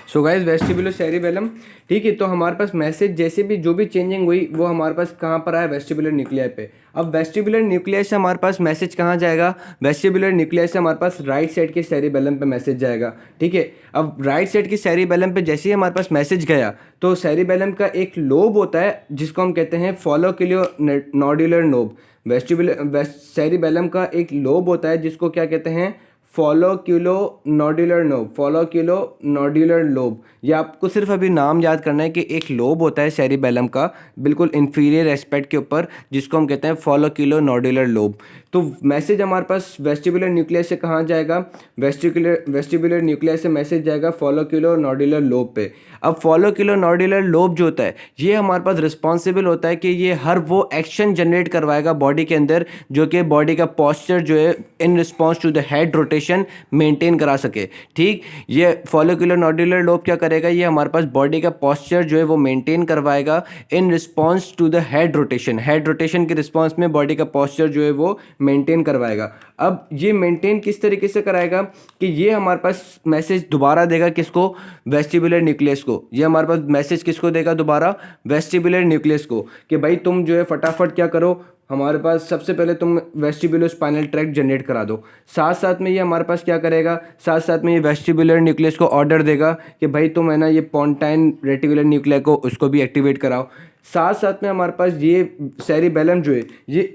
So guys vestibulocerebellum, ठीक है। तो हमारे पास मैसेज जैसे भी जो भी चेंजिंग हुई वो हमारे पास कहाँ पर आया, वेस्टिबुलर न्यूक्लियाई पे। अब वेस्टिबुलर न्यूक्लियाई से हमारे पास मैसेज कहाँ जाएगा, वेस्टिबुलर न्यूक्लियाई से हमारे पास राइट साइड के सेरिबेलम पे मैसेज जाएगा, ठीक है। अब राइट साइड के सेरिबेलम पे जैसे ही हमारे पास मैसेज गया तो सेरिबेलम का एक लोब होता है जिसको हम कहते हैं फॉलोक्यूलो नोडुलर लोब। वेस्टिबुलर सेरिबेलम का एक लोब होता है जिसको क्या कहते हैं, फॉलोक्यूलो nodular lobe, flocculonodular lobe. ये आपको सिर्फ अभी नाम याद करना है कि एक लोब होता है सेरिबेलम का बिल्कुल इंफीरियर एस्पेक्ट के ऊपर जिसको हम कहते हैं फॉलोक्यूलो नोडुलर लोब। तो मैसेज हमारे पास वेस्टिबुलर न्यूक्लियस से कहाँ जाएगा, वेस्टिबुलर न्यूक्लियस से मैसेज जाएगा फॉलोक्यूलो नोडुलर लोब पे। अब फॉलोक्यूलो नोडुलर लोब जो होता है ये हमारे पास रिस्पॉन्सिबल होता है कि ये हर वो एक्शन जनरेट करवाएगा बॉडी के अंदर जो कि बॉडी का पोस्चर जो है in response to the head rotation maintain करा सके, ठीक। ये फॉलोक्यूलो नोडुलर लोब क्या करेगा, ये हमारे पास बॉडी का पोस्चर जो है वो मेंटेन करवाएगा in response to the head rotation के रिस्पॉन्स में बॉडी का पोस्चर जो है वो मेंटेन करवाएगा। अब ये मेंटेन किस तरीके से कराएगा कि ये हमारे पास मैसेज दोबारा देगा किसको, वेस्टिबुलर न्यूक्लियस को। ये हमारे पास मैसेज किसको देगा दोबारा, वेस्टिबुलर न्यूक्लियस को, कि भाई तुम जो है फटाफट क्या करो, हमारे पास सबसे पहले तुम वेस्टिबुलो स्पाइनल ट्रैक्ट जनरेट करा दो। साथ साथ में ये हमारे पास क्या करेगा, साथ साथ में ये वेस्टिबुलर न्यूक्लियस को ऑर्डर देगा कि भाई तुम है ना ये पोंटाइन रेटिकुलर न्यूक्लिया को उसको भी एक्टिवेट कराओ। साथ साथ में हमारे पास ये सेरिबेलम जो है ये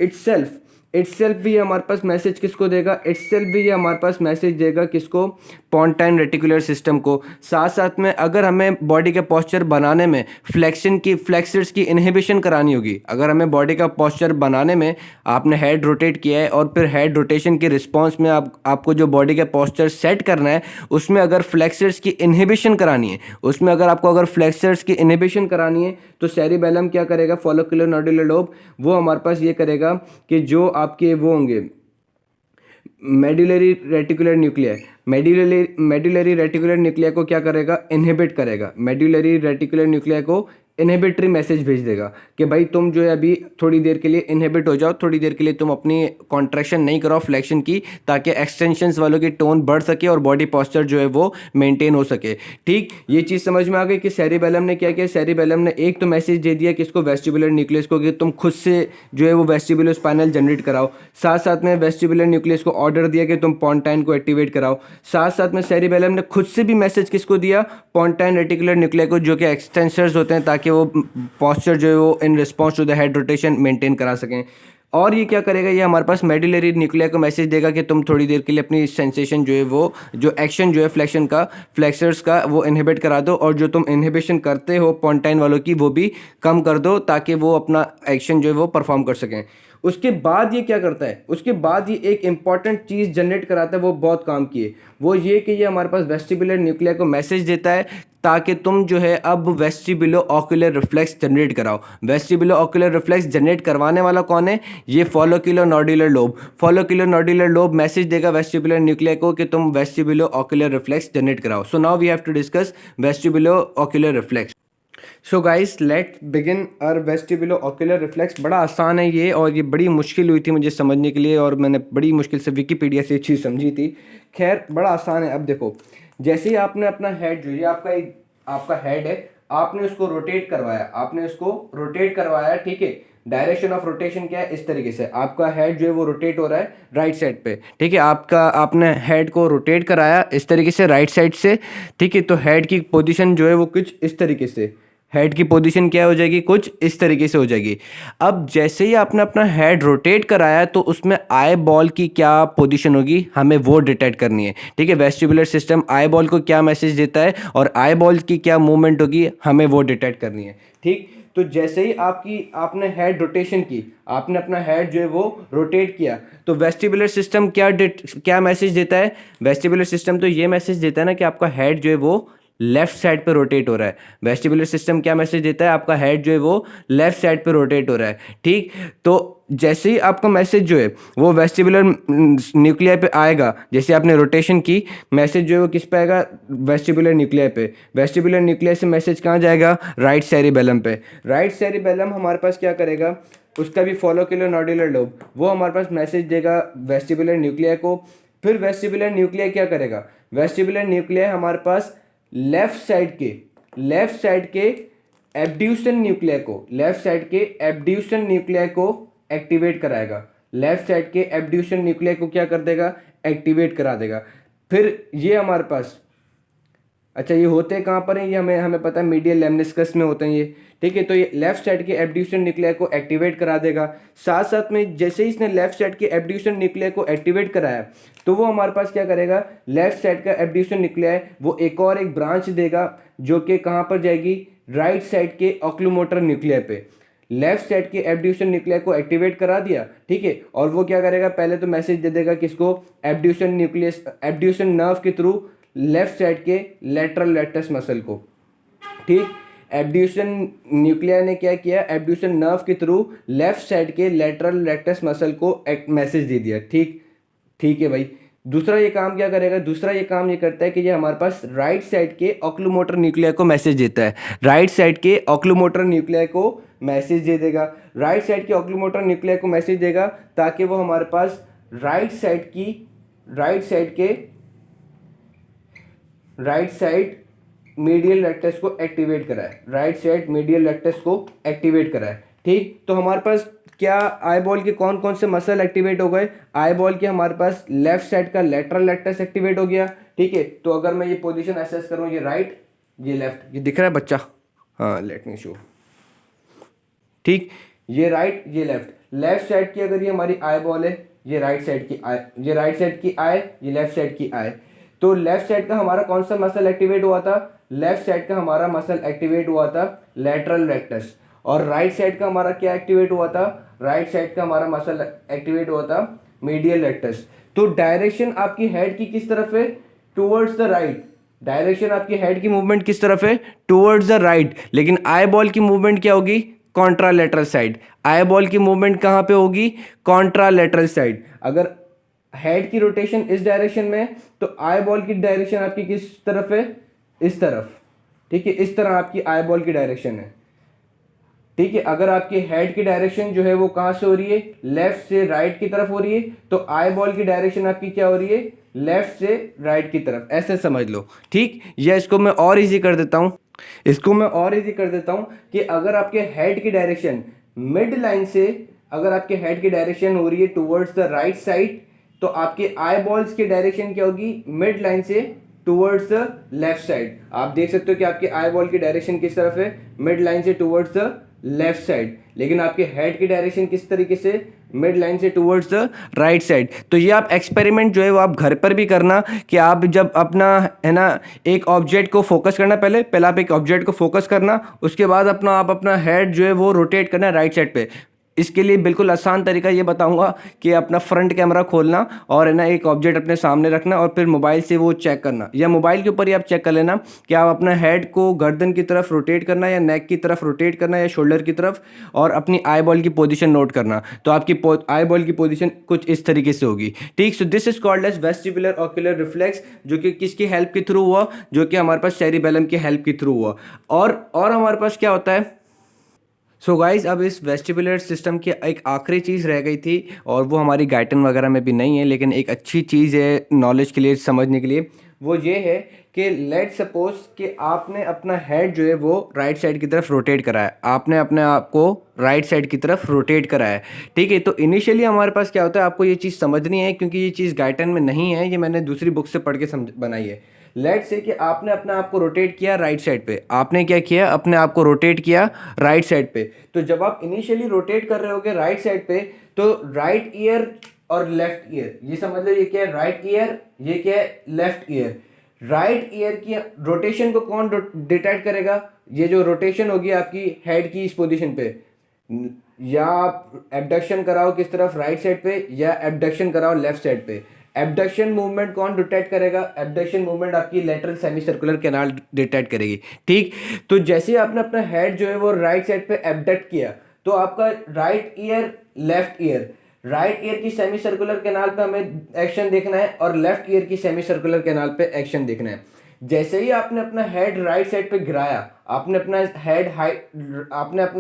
इट्सेल्फ भी हमारे पास मैसेज किसको देगा, इट्सेल्फ भी ये हमारे पास मैसेज देगा किसको, पोंटाइन रेटिकुलर सिस्टम को। साथ साथ में अगर हमें बॉडी का पोस्चर बनाने में फ्लेक्सर्स की इनहिबिशन करानी होगी, अगर हमें बॉडी का पोस्चर बनाने में आपने हेड रोटेट किया है और फिर हेड रोटेशन के रिस्पॉन्स में आपको जो बॉडी का पोस्चर सेट करना है उसमें अगर फ्लेक्सर्स की इनहिबिशन करानी है, उसमें अगर फ्लेक्सर्स की इनहिबिशन करानी है तो सेरिबेलम क्या करेगा, फॉलोक्यूलो नोडुलर लोब वो हमारे पास ये करेगा कि जो आपके वो होंगे मेडुलरी रेटिकुलर न्यूक्लिया को क्या करेगा, इनहिबिट करेगा। मेडुलरी रेटिकुलर न्यूक्लिया को इनहिबिटरी मैसेज भेज देगा कि भाई तुम जो है अभी थोड़ी देर के लिए इनहिबिट हो जाओ, थोड़ी देर के लिए तुम अपनी कॉन्ट्रैक्शन नहीं करो फ्लेक्शन की, ताकि एक्सटेंशंस वालों की टोन बढ़ सके और बॉडी पोस्चर जो है वो मेंटेन हो सके, ठीक। ये चीज़ समझ में आ गई कि सेरिबेलम ने क्या किया, सेरिबेलम ने एक तो मैसेज दे दिया किसको, वेस्टिबुलर न्यूक्लियस को, कि तुम खुद से जो है वो वेस्टिबुलो स्पाइनल जनरेट कराओ। साथ साथ में वेस्टिबुलर न्यूक्लियस को ऑर्डर दिया कि तुम पोंटाइन को एक्टिवेट कराओ। साथ साथ में सेरिबेलम ने खुद से भी मैसेज किसको दिया, पोंटाइन रेटिकुलर न्यूक्लिया को, जो कि एक्सटेंसर्स होते हैं, ताकि वो पोस्चर जो है वो in response to the head rotation maintain करा सकें। और ये क्या करेगा, ये हमारे पास मेडुलरी न्यूक्लिया को मैसेज देगा कि तुम थोड़ी देर के लिए अपनी सेंसेशन जो है वो जो एक्शन जो है फ्लेक्सर्स का वो इनहिबिट करा दो, और जो तुम इनहिबिशन करते हो पोंटाइन वालों की वो भी कम कर दो, ताकि वो अपना एक्शन जो है वो परफॉर्म कर सकें। उसके बाद ये क्या करता है, उसके बाद ये एक इंपॉर्टेंट चीज़ जनरेट कराता है, वो बहुत काम की है, वो ये कि ये हमारे पास वेस्टिबुलर न्यूक्लिया को मैसेज देता है ताकि तुम जो है अब वेस्टिबुलो ऑक्यूलर रिफ्लेक्स जनरेट कराओ। वेस्टिबुलो ऑक्यूलर रिफ्लेक्स जनरेट करवाने वाला कौन है, ये flocculonodular lobe. Flocculonodular lobe message देगा वेस्टिबुलर न्यूक्लिया को कि तुम वेस्टिबुलो ऑक्यूलर रिफ्लेक्स जनरेट कराओ। So now we have to discuss vestibulo ocular reflex. So guys let begin our vestibulo ocular reflex. बड़ा आसान है ये, और ये बड़ी मुश्किल हुई थी मुझे समझने के लिए, और मैंने बड़ी मुश्किल से विकीपीडिया से ये चीज़ समझी थी। खैर बड़ा आसान है। अब देखो, जैसे ही आपने अपना हेड जो ये आपका हेड है, आपने उसको रोटेट करवाया, ठीक है। डायरेक्शन ऑफ रोटेशन क्या है, इस तरीके से आपका हेड जो है वो रोटेट हो रहा है राइट साइड पे, ठीक है। आपने हेड को रोटेट कराया इस तरीके से राइट साइड से, ठीक है। तो हेड की पोजीशन जो है वो कुछ इस तरीके से, हेड की पोजीशन क्या हो जाएगी, कुछ इस तरीके से हो जाएगी। अब जैसे ही आपने अपना हेड रोटेट कराया तो उसमें आई बॉल की क्या पोजीशन होगी, हमें वो डिटेक्ट करनी है, ठीक है। वेस्टिबुलर सिस्टम आई बॉल को क्या मैसेज देता है और आई बॉल की क्या मूवमेंट होगी, हमें वो डिटेक्ट करनी है, ठीक। तो जैसे ही आपने हेड रोटेशन की, आपने अपना हेड जो है वो रोटेट किया, तो वेस्टिबुलर सिस्टम क्या मैसेज देता है, वेस्टिबुलर सिस्टम तो ये मैसेज देता है ना कि आपका हेड जो है वो लेफ्ट साइड पे रोटेट हो रहा है। वेस्टिबुलर सिस्टम क्या मैसेज देता है, आपका हेड जो है वो लेफ्ट साइड पे रोटेट हो रहा है, ठीक। तो जैसे ही आपका मैसेज जो है वो वेस्टिबुलर न्यूक्लिया पे आएगा, जैसे आपने रोटेशन की, मैसेज जो है वो किस पे आएगा, वेस्टिबुलर न्यूक्लिया पे। वेस्टिबुलर न्यूक्लिया से मैसेज कहाँ जाएगा, राइट सेरिबेलम पे। राइट सेरिबेलम हमारे पास क्या करेगा, उसका भी फॉलोक्यूलो नोडुलर लोब, वो हमारे पास मैसेज देगा वेस्टिबुलर न्यूक्लिया को। फिर वेस्टिबुलर न्यूक्लिया क्या करेगा, वेस्टिबुलर न्यूक्लिया हमारे पास लेफ्ट साइड के एब्ड्यूसन न्यूक्लियाई को एक्टिवेट कराएगा। लेफ्ट साइड के एब्ड्यूसन न्यूक्लियाई को क्या कर देगा, एक्टिवेट करा देगा। फिर ये हमारे पास, अच्छा ये होते हैं कहाँ पर हैं, ये हमें पता है मीडियल लेमनिस्कस में होते हैं ये, ठीक है। तो ये लेफ्ट साइड के एब्ड्यूसन न्यूक्लियाई को एक्टिवेट करा देगा। साथ साथ में जैसे ही इसने लेफ्ट साइड के एब्ड्यूसन न्यूक्लियाई को एक्टिवेट कराया तो वो हमारे पास क्या करेगा, लेफ्ट साइड का एब्ड्यूसन न्यूक्लियाई वो एक ब्रांच देगा जो कि कहाँ पर जाएगी, राइट साइड के ऑक्यूलोमोटर न्यूक्लियाई पे। लेफ्ट साइड के एब्ड्यूसन न्यूक्लियाई को एक्टिवेट करा दिया, ठीक है। और वो क्या करेगा, पहले तो मैसेज दे देगा किसको, एब्ड्यूसन नर्व के थ्रू लेफ्ट साइड के लेटरल लैक्टस मसल को, ठीक। एब्ड्यूसन न्यूक्लिया ने क्या किया, एब्ड्यूसन नर्व के थ्रू लेफ्ट साइड के लेटरल लैक्टस मसल को एक मैसेज दे दिया, ठीक है भाई। दूसरा ये काम क्या करेगा, दूसरा ये काम ये करता है कि ये हमारे पास राइट साइड के ऑक्यूलोमोटर न्यूक्लिया को मैसेज देता है। राइट साइड के ऑक्यूलोमोटर न्यूक्लिया को मैसेज दे देगा, राइट साइड के ऑक्यूलोमोटर न्यूक्लिया को मैसेज देगा ताकि वो हमारे पास राइट साइड मीडियल रेक्टस को एक्टिवेट कराए, ठीक। तो हमारे पास क्या आई बॉल के कौन कौन से मसल एक्टिवेट हो गए, आई बॉल के हमारे पास लेफ्ट साइड का लेटरल रेक्टस एक्टिवेट हो गया, ठीक है। तो अगर मैं ये पोजीशन एसेस करूं, ये राइट ये लेफ्ट, ये दिख रहा है बच्चा, हाँ लेट मी शो, ठीक। ये राइट ये लेफ्ट साइड की अगर ये हमारी आई बॉल है, ये राइट साइड की आई, ये राइट साइड की आई, ये लेफ्ट साइड की आई। तो लेफ्ट साइड का हमारा कौन सा मसल एक्टिवेट हुआ था, लेफ्ट साइड का हमारा मसल एक्टिवेट हुआ था लेटरल रेक्टस। और राइट साइड का हमारा क्या एक्टिवेट हुआ था, राइट साइड का हमारा मसल एक्टिवेट हुआ था मीडियल रेक्टस। तो डायरेक्शन आपकी हेड की किस तरफ है, टुवर्ड्स द राइट। डायरेक्शन आपकी हेड की मूवमेंट किस तरफ है, टुवर्ड्स द राइट। लेकिन आई बॉल की मूवमेंट क्या होगी, कॉन्ट्रालेटरल साइड। आई बॉल की मूवमेंट कहां पे होगी, कॉन्ट्रालेटरल साइड। अगर हेड की रोटेशन इस डायरेक्शन में है तो आई बॉल की डायरेक्शन आपकी किस तरफ है, इस तरफ, ठीक है। इस तरह आपकी आई बॉल की डायरेक्शन है, ठीक है। अगर आपकी हेड की डायरेक्शन जो है वो कहां से हो रही है, लेफ्ट से राइट की तरफ हो रही है, तो आई बॉल की डायरेक्शन आपकी क्या हो रही है, लेफ्ट से राइट की तरफ, ऐसे समझ लो, ठीक। या इसको मैं और इजी कर देता हूं, कि अगर आपके हेड की डायरेक्शन मिड लाइन से, अगर आपके हेड की डायरेक्शन हो रही है टुवर्ड्स द राइट साइड, तो आपके आई बॉल्स की डायरेक्शन क्या होगी, मिड लाइन से टुवर्ड्स द लेफ्ट साइड। आप देख सकते हो कि आपके आई बॉल की डायरेक्शन किस तरफ है, मिड लाइन से टुवर्ड्स द लेफ्ट साइड। लेकिन आपके हेड की डायरेक्शन किस तरीके से, मिड लाइन से टुवर्ड्स द राइट साइड। तो ये आप एक्सपेरिमेंट जो है वो आप घर पर भी करना, कि आप जब अपना है ना एक ऑब्जेक्ट को फोकस करना, पहले आप एक ऑब्जेक्ट को फोकस करना, उसके बाद आप अपना हेड जो है वो रोटेट करना राइट साइड पे। इसके लिए बिल्कुल आसान तरीका ये बताऊंगा कि अपना फ्रंट कैमरा खोलना और है ना एक ऑब्जेक्ट अपने सामने रखना और फिर मोबाइल से वो चेक करना, या मोबाइल के ऊपर ही आप चेक कर लेना कि आप अपना हेड को गर्दन की तरफ रोटेट करना या नेक की तरफ रोटेट करना या शोल्डर की तरफ, और अपनी आई बॉल की पोजीशन नोट करना। तो आपकी आई बॉल की पोजीशन कुछ इस तरीके से होगी, ठीक। So this is called as vestibular ocular reflex, जो कि किसकी हेल्प के थ्रू हुआ, जो कि हमारे पास सेरिबेलम की हेल्प के थ्रू हुआ। और हमारे पास क्या होता है, सो गाइज अब इस वेस्टिबुलर सिस्टम की एक आखिरी चीज़ रह गई थी, और वो हमारी गाइटन वगैरह में भी नहीं है, लेकिन एक अच्छी चीज़ है नॉलेज के लिए, समझने के लिए। वो ये है कि लेट सपोज कि आपने अपना हेड जो है वो राइट साइड की तरफ रोटेट करा है, आपने अपने आप को राइट साइड की तरफ रोटेट करा है, ठीक है। तो इनिशियली हमारे पास क्या होता है, आपको ये चीज़ समझनी है, क्योंकि ये चीज़ गाइटन में नहीं है, ये मैंने दूसरी बुक से पढ़ के बनाई है। लेट से कि आपने अपने आप को रोटेट किया राइट साइड पे, आपने क्या किया, अपने आप को रोटेट किया राइट साइड पे। तो जब आप इनिशियली रोटेट कर रहे होगे राइट साइड पे, तो राइट ईयर और लेफ्ट ईयर, ये समझ लो, ये क्या है राइट ईयर, ये क्या है लेफ्ट ईयर। राइट ईयर की रोटेशन को कौन डिटेक्ट करेगा, ये जो रोटेशन होगी आपकी हेड की इस पोजीशन पे, या आप एबडक्शन कराओ किस तरफ, राइट साइड पे, या एबडक्शन कराओ लेफ्ट साइड पे। एबडक्शन मूवमेंट कौन डिटेक्ट करेगा, एबडक्शन मूवमेंट आपकी lateral semi circular canal detect करेगी, ठीक। तो जैसे ही आपने अपना हेड जो है वो राइट साइड पे एबडक्ट किया, तो आपका right year left ear, right year की सेमी सर्कुलर कैनाल पे हमें एक्शन देखना है, और लेफ्ट ईयर की सेमी सर्कुलर कैनाल पे एक्शन देखना है। जैसे ही आपने अपना हेड राइट साइड पे गिराया, आपने अपना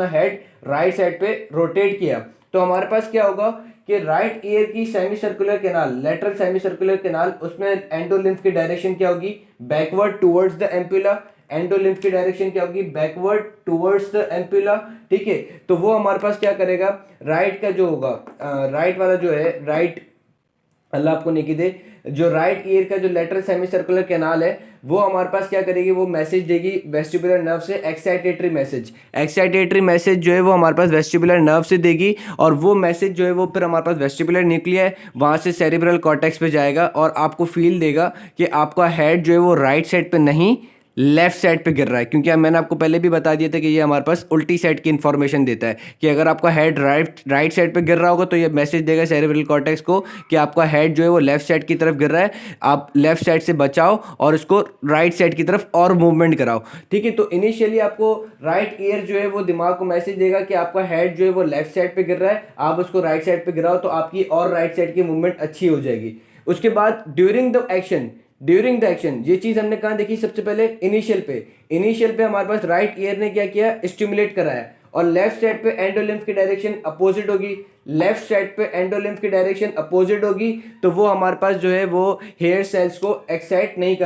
हेड राइट साइड पे रोटेट किया, तो हमारे पास क्या होगा कि राइट ईयर की semi circular canal, lateral semi circular canal, उसमें एंडोलिम्फ की डायरेक्शन क्या होगी, backward towards the ampulla. Endolymph की डायरेक्शन क्या होगी, बैकवर्ड टुवर्ड्स द एम्पुला। ठीक है, तो वो हमारे पास क्या करेगा, राइट का जो होगा, राइट वाला जो है, राइट, अल्लाह आपको नेकी दे, जो राइट ईयर का जो लेटरल सेमी सर्कुलर कैनाल है, वो हमारे पास क्या करेगी, वो मैसेज देगी वेस्टिबुलर नर्व से, एक्साइटेटरी मैसेज। एक्साइटेटरी मैसेज जो है वो हमारे पास वेस्टिबुलर नर्व से देगी, और वो मैसेज जो है वो फिर हमारे पास वेस्टिबुलर न्यूक्लिया है, वहाँ से सेरिब्रल कॉर्टेक्स पे जाएगा, और आपको फील देगा कि आपका हेड जो है वो राइट साइड पे नहीं, लेफ्ट साइड पे गिर रहा है। क्योंकि मैंने आपको पहले भी बता दिया था कि ये हमारे पास उल्टी साइड की इन्फॉर्मेशन देता है, कि अगर आपका हेड राइट साइड पे गिर रहा होगा तो ये मैसेज देगा सेरेब्रल कॉर्टेक्स को कि आपका हेड जो है वो लेफ्ट साइड की तरफ गिर रहा है, आप लेफ्ट साइड से बचाओ और इसको राइट साइड की तरफ और मूवमेंट कराओ। ठीक है, तो इनिशियली आपको राइट ईयर जो है वो दिमाग को मैसेज देगा कि आपका हेड जो है वो लेफ्ट साइड पे गिर रहा है, आप उसको राइट साइड पे गिराओ तो आपकी और राइट साइड की मूवमेंट अच्छी हो जाएगी। उसके बाद ड्यूरिंग द एक्शन ये चीज हमने कहाँ देखी, सबसे पहले इनिशियल पे हमारे पास राइट ईयर ने क्या किया, स्टिमुलेट कराया, और लेफ्ट साइड पे एंडोलिम्फ की डायरेक्शन अपोजिट होगी, तो वो हमारे पास जो है वो हेयर सेल्स को एक्साइट नहीं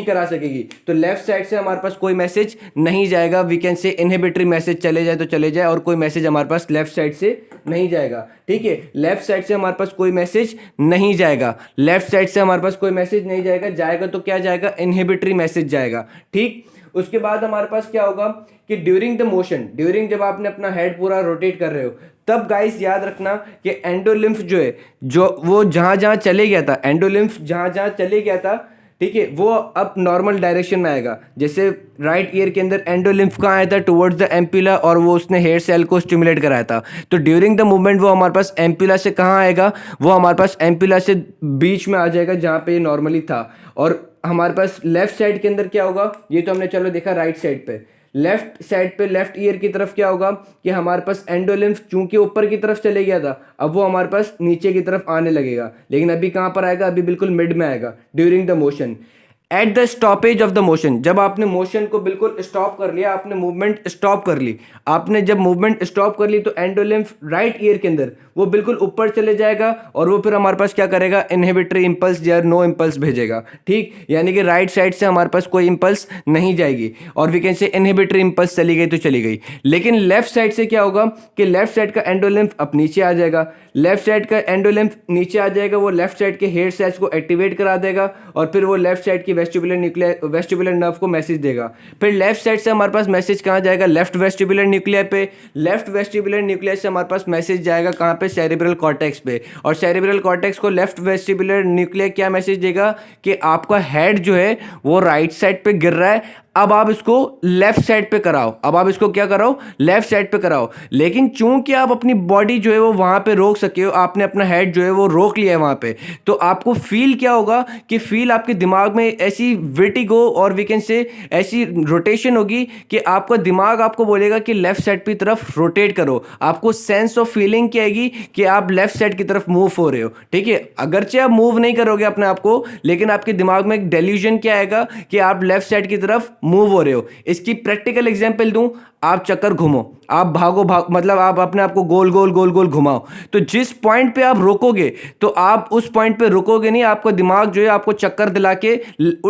करा सकेगी, तो लेफ्ट साइड से हमारे पास कोई मैसेज नहीं जाएगा, we can say inhibitory message चले जाए तो चले जाए, और कोई मैसेज हमारे पास लेफ्ट साइड से नहीं जाएगा। ठीक है, लेफ्ट साइड से हमारे पास कोई मैसेज नहीं जाएगा, जाएगा तो क्या जाएगा, इनहिबिटरी मैसेज जाएगा। ठीक, उसके बाद हमारे पास क्या होगा कि ड्यूरिंग जब आपने अपना हेड पूरा रोटेट कर रहे हो, तब गाइस याद रखना कि एंडोलिम्फ जो है, जो वो जहां चले गया था, ठीक है, वो अब नॉर्मल डायरेक्शन में आएगा। जैसे राइट ईयर के अंदर एंडोलिम्फ कहाँ आया था, टुवर्ड्स द एम्पुला, और वो उसने हेयर सेल को स्टिमुलेट कराया था, तो ड्यूरिंग द मूवमेंट वो हमारे पास एम्पुला से कहाँ आएगा, वो हमारे पास एम्पुला से बीच में आ जाएगा जहाँ पे नॉर्मली था। और हमारे पास लेफ्ट साइड के अंदर क्या होगा, ये तो हमने चलो देखा राइट साइड पे, लेफ्ट ईयर की तरफ क्या होगा कि हमारे पास एंडोलिम्फ चूंकि ऊपर की तरफ चले गया था, अब वो हमारे पास नीचे की तरफ आने लगेगा, लेकिन अभी कहाँ पर आएगा, अभी बिल्कुल मिड में आएगा, during the motion. At the stoppage of the motion, जब आपने मोशन को बिल्कुल स्टॉप कर लिया, आपने मूवमेंट स्टॉप कर ली, आपने जब मूवमेंट स्टॉप कर ली, तो एंडोलिम्फ राइट ईयर के अंदर वो बिल्कुल ऊपर चले जाएगा, और वो फिर हमारे पास क्या करेगा, इनहिबिटरी इंपल्स या नो इंपल्स भेजेगा। ठीक, यानी कि राइट साइड से हमारे पास कोई इंपल्स नहीं जाएगी, और we can say inhibitory impulse चली गई तो चली गई। लेकिन लेफ्ट साइड से क्या होगा कि लेफ्ट साइड का एंडोलिम्फ अब नीचे आ जाएगा, वो लेफ्ट साइड के हेयर सेल्स को एक्टिवेट करा देगा, और फिर वो लेफ्ट साइड की वेस्टिबुलर नर्व को मैसेज देगा। फिर लेफ्ट साइड से हमारे पास मैसेज कहाँ जाएगा, लेफ्ट वेस्टिबुलर न्यूक्लिया पे, लेफ्ट वेस्टिबुलर न्यूक्लिया से हमारे पास मैसेज जाएगा कहाँ पे, सेरिब्रल कॉर्टेक्स पे, और सेरिब्रल कॉर्टेक्स को लेफ्ट वेस्टिबुलर न्यूक्लिया क्या मैसेज देगा कि आपका हेड जो है वो राइट साइड पे गिर रहा है, अब आप इसको लेफ्ट साइड पे कराओ, लेफ्ट साइड पे कराओ। लेकिन चूंकि आप अपनी बॉडी जो है वो वहां पे रोक सके हो, आपने अपना हेड जो है वो रोक लिया है वहां पे, तो आपको फील क्या होगा कि फील आपके दिमाग में ऐसी विटिगो और वी कैन से ऐसी रोटेशन होगी कि आपका दिमाग आपको बोलेगा कि लेफ्ट साइड की तरफ रोटेट करो, आपको सेंस ऑफ फीलिंग क्या आएगी कि आप लेफ्ट साइड की तरफ मूव हो रहे हो। ठीक है, अगरचे आप मूव नहीं करोगे अपने आप को, लेकिन आपके दिमाग में एक डेल्यूजन क्या आएगा कि आप लेफ्ट साइड की तरफ मूव हो रहे हो। इसकी प्रैक्टिकल एग्जांपल दूं, आप चक्कर घूमो, आप भागो मतलब आप अपने आप को गोल गोल घुमाओ, तो जिस पॉइंट पे आप रोकोगे तो आप उस पॉइंट पे रुकोगे नहीं, आपका दिमाग जो है आपको चक्कर दिला के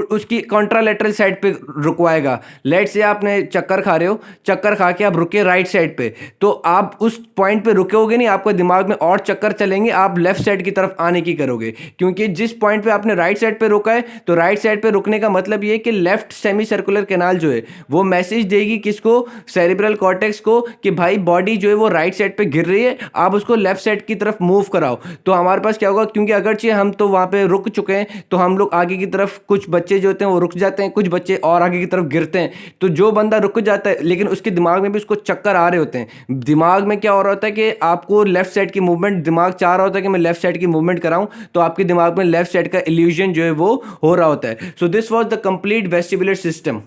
उसकी कॉन्ट्रालेटरल साइड पे रुकवाएगा। लेट्स से आपने चक्कर खा रहे हो, चक्कर खा के आप रुके राइट साइड पे, तो आप उस पॉइंट पे रुकोगे नहीं, आपके दिमाग में और चक्कर चलेंगे, आप लेफ्ट साइड की तरफ आने की करोगे, क्योंकि जिस पॉइंट पे आपने राइट साइड पे रुका है, तो राइट साइड पे रुकने का मतलब ये कि लेफ्ट सेमी सर्कुलर कैनाल जो है वो मैसेज देगी किसको, सेरिब्रल कॉर्टेक्स को, कि भाई बॉडी जो है वो राइट साइड पे गिर रही है, आप उसको लेफ्ट साइड की तरफ मूव कराओ। तो हमारे पास क्या होगा, क्योंकि अगरचे हम तो वहां पे रुक चुके हैं, तो हम लोग आगे की तरफ, कुछ बच्चे जो होते हैं वो रुक जाते हैं, कुछ बच्चे और आगे की तरफ गिरते हैं। तो जो बंदा रुक जाता है लेकिन उसके दिमाग में भी उसको चक्कर आ रहे होते हैं, दिमाग में क्या हो रहा होता है कि आपको लेफ्ट साइड की मूवमेंट, दिमाग चाह रहा होता है कि मैं लेफ्ट साइड की मूवमेंट कराऊं, तो आपके दिमाग में लेफ्ट साइड का इल्यूजन जो है वो हो रहा होता है। So this was the complete vestibular system.